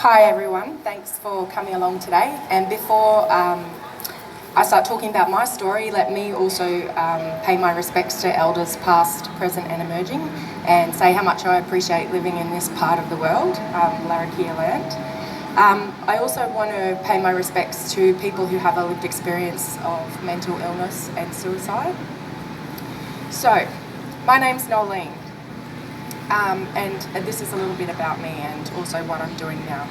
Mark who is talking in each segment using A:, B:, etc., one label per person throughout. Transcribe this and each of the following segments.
A: Hi everyone, thanks for coming along today. And before I start talking about my story, let me also pay my respects to elders past, present and emerging, and say how much I appreciate living in this part of the world, Larrakia land. I also want to pay my respects to people who have a lived experience of mental illness and suicide. So, my name's Nolene. And this is a little bit about me and also what I'm doing now.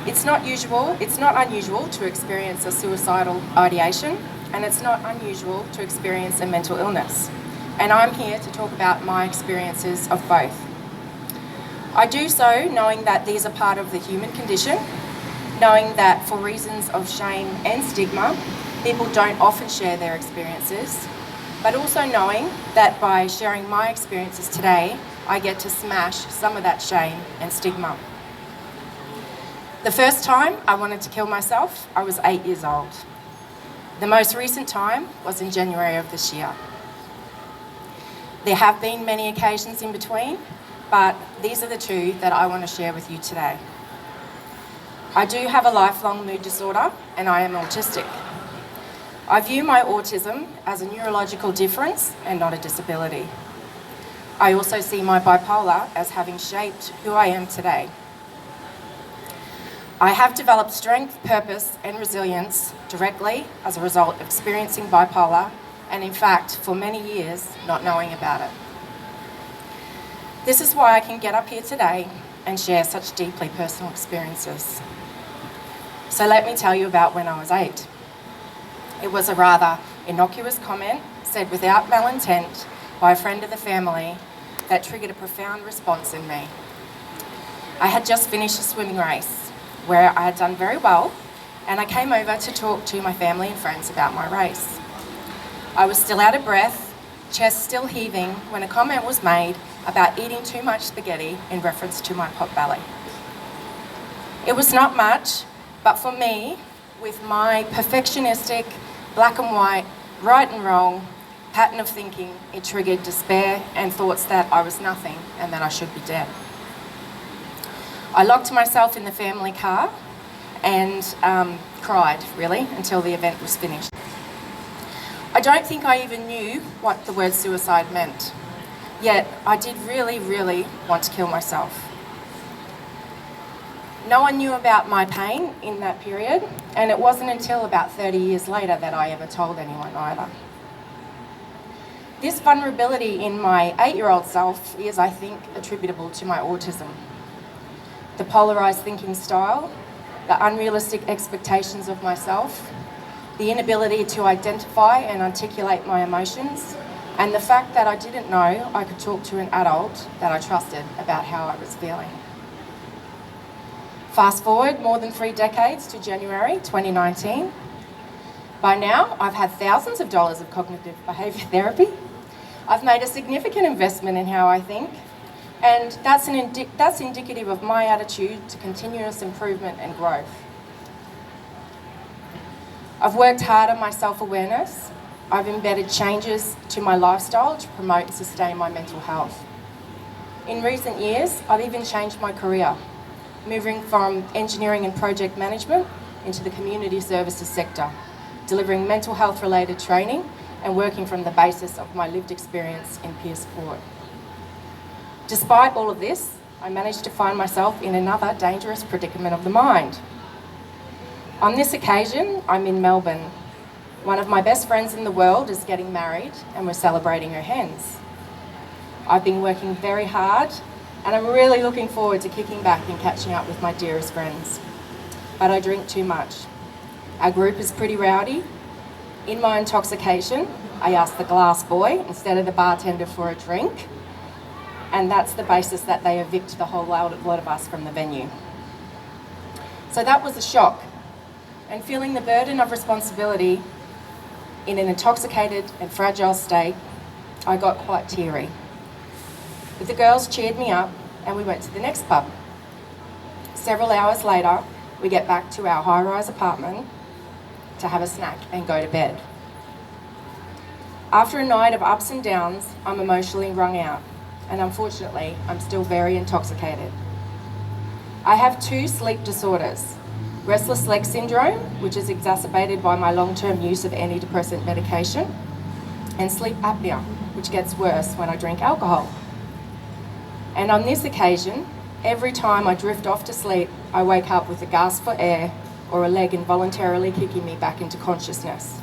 A: It's not unusual to experience a suicidal ideation, and it's not unusual to experience a mental illness. And I'm here to talk about my experiences of both. I do so knowing that these are part of the human condition, knowing that for reasons of shame and stigma, people don't often share their experiences, but also knowing that by sharing my experiences today, I get to smash some of that shame and stigma. The first time I wanted to kill myself, I was 8 years old. The most recent time was in January of this year. There have been many occasions in between, but these are the two that I want to share with you today. I do have a lifelong mood disorder and I am autistic. I view my autism as a neurological difference and not a disability. I also see my bipolar as having shaped who I am today. I have developed strength, purpose and resilience directly as a result of experiencing bipolar and in fact for many years not knowing about it. This is why I can get up here today and share such deeply personal experiences. So let me tell you about when I was 8. It was a rather innocuous comment said without malintent by a friend of the family that triggered a profound response in me. I had just finished a swimming race where I had done very well, and I came over to talk to my family and friends about my race. I was still out of breath, chest still heaving, when a comment was made about eating too much spaghetti in reference to my pot belly. It was not much, but for me, with my perfectionistic, black and white, right and wrong pattern of thinking, it triggered despair and thoughts that I was nothing and that I should be dead. I locked myself in the family car and cried, really, until the event was finished. I don't think I even knew what the word suicide meant, yet I did really, really want to kill myself. No one knew about my pain in that period, and it wasn't until about 30 years later that I ever told anyone either. This vulnerability in my 8-year-old self is, I think, attributable to my autism. The polarised thinking style, the unrealistic expectations of myself, the inability to identify and articulate my emotions, and the fact that I didn't know I could talk to an adult that I trusted about how I was feeling. Fast forward more than 3 decades to January 2019. By now, I've had thousands of dollars of cognitive behaviour therapy. I've made a significant investment in how I think, and that's indicative of my attitude to continuous improvement and growth. I've worked hard on my self-awareness. I've embedded changes to my lifestyle to promote and sustain my mental health. In recent years, I've even changed my career, moving from engineering and project management into the community services sector, delivering mental health related training and working from the basis of my lived experience in peer support. Despite all of this, I managed to find myself in another dangerous predicament of the mind. On this occasion, I'm in Melbourne. One of my best friends in the world is getting married and we're celebrating her hens. I've been working very hard and I'm really looking forward to kicking back and catching up with my dearest friends. But I drink too much. Our group is pretty rowdy. In my intoxication, I asked the glass boy instead of the bartender for a drink, and that's the basis that they evict the whole lot of us from the venue. So that was a shock, and feeling the burden of responsibility in an intoxicated and fragile state, I got quite teary. But the girls cheered me up and we went to the next pub. Several hours later, we get back to our high-rise apartment to have a snack and go to bed. After a night of ups and downs, I'm emotionally wrung out, and unfortunately, I'm still very intoxicated. I have 2 sleep disorders: restless leg syndrome, which is exacerbated by my long-term use of antidepressant medication, and sleep apnea, which gets worse when I drink alcohol. And on this occasion, every time I drift off to sleep, I wake up with a gasp for air or a leg involuntarily kicking me back into consciousness.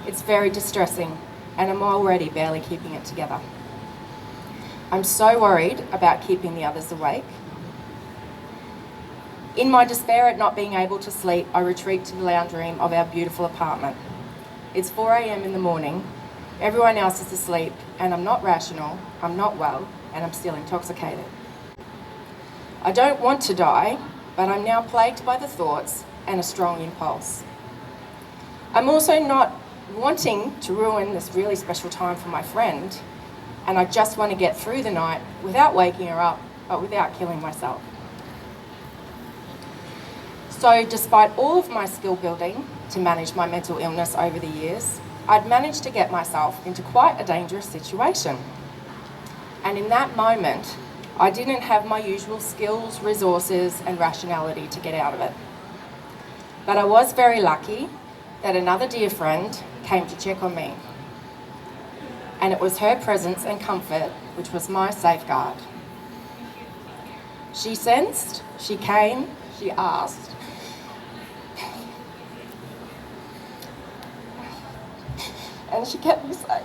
A: It's very distressing, and I'm already barely keeping it together. I'm so worried about keeping the others awake. In my despair at not being able to sleep, I retreat to the lounge room of our beautiful apartment. It's 4 a.m. in the morning, everyone else is asleep, and I'm not rational, I'm not well, and I'm still intoxicated. I don't want to die, but I'm now plagued by the thoughts and a strong impulse. I'm also not wanting to ruin this really special time for my friend, and I just want to get through the night without waking her up, but without killing myself. So despite all of my skill building to manage my mental illness over the years, I'd managed to get myself into quite a dangerous situation. And in that moment, I didn't have my usual skills, resources, and rationality to get out of it. But I was very lucky that another dear friend came to check on me. And it was her presence and comfort which was my safeguard. She sensed, she came, she asked, and she kept me safe.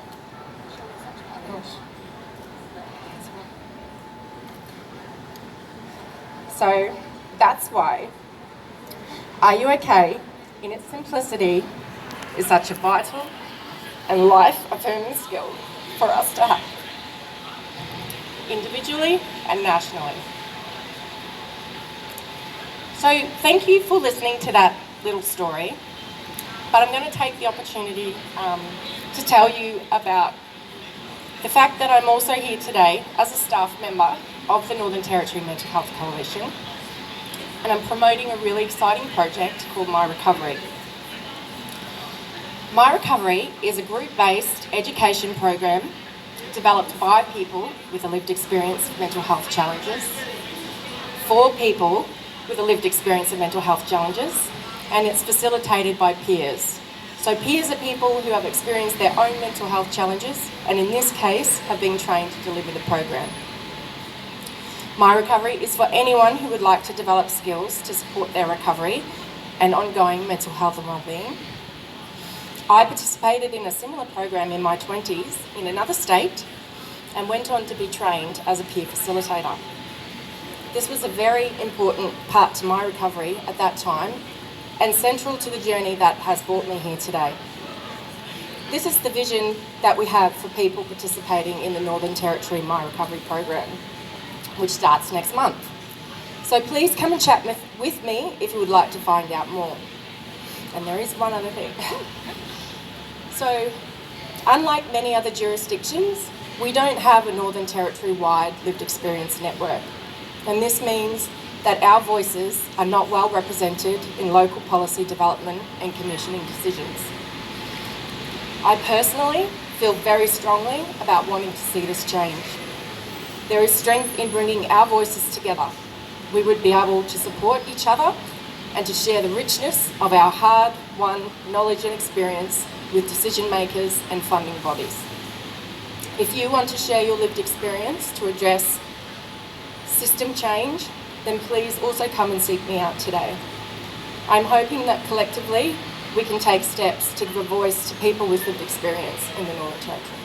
A: So that's why Are You Okay, in its simplicity, is such a vital and life-affirming skill for us to have, individually and nationally. So thank you for listening to that little story, but I'm going to take the opportunity to tell you about the fact that I'm also here today as a staff member of the Northern Territory Mental Health Coalition, and I'm promoting a really exciting project called My Recovery. My Recovery is a group-based education program developed by people with a lived experience of mental health challenges, for people with a lived experience of mental health challenges, and it's facilitated by peers. So peers are people who have experienced their own mental health challenges, and in this case, have been trained to deliver the program. My Recovery is for anyone who would like to develop skills to support their recovery and ongoing mental health and wellbeing. I participated in a similar program in my 20s in another state and went on to be trained as a peer facilitator. This was a very important part to my recovery at that time and central to the journey that has brought me here today. This is the vision that we have for people participating in the Northern Territory My Recovery program, which starts next month. So please come and chat with me if you would like to find out more. And there is one other thing. So, unlike many other jurisdictions, we don't have a Northern Territory-wide lived experience network. And this means that our voices are not well represented in local policy development and commissioning decisions. I personally feel very strongly about wanting to see this change. There is strength in bringing our voices together. We would be able to support each other and to share the richness of our hard-won knowledge and experience with decision makers and funding bodies. If you want to share your lived experience to address system change, then please also come and seek me out today. I'm hoping that collectively we can take steps to give a voice to people with lived experience in the Northern Territory.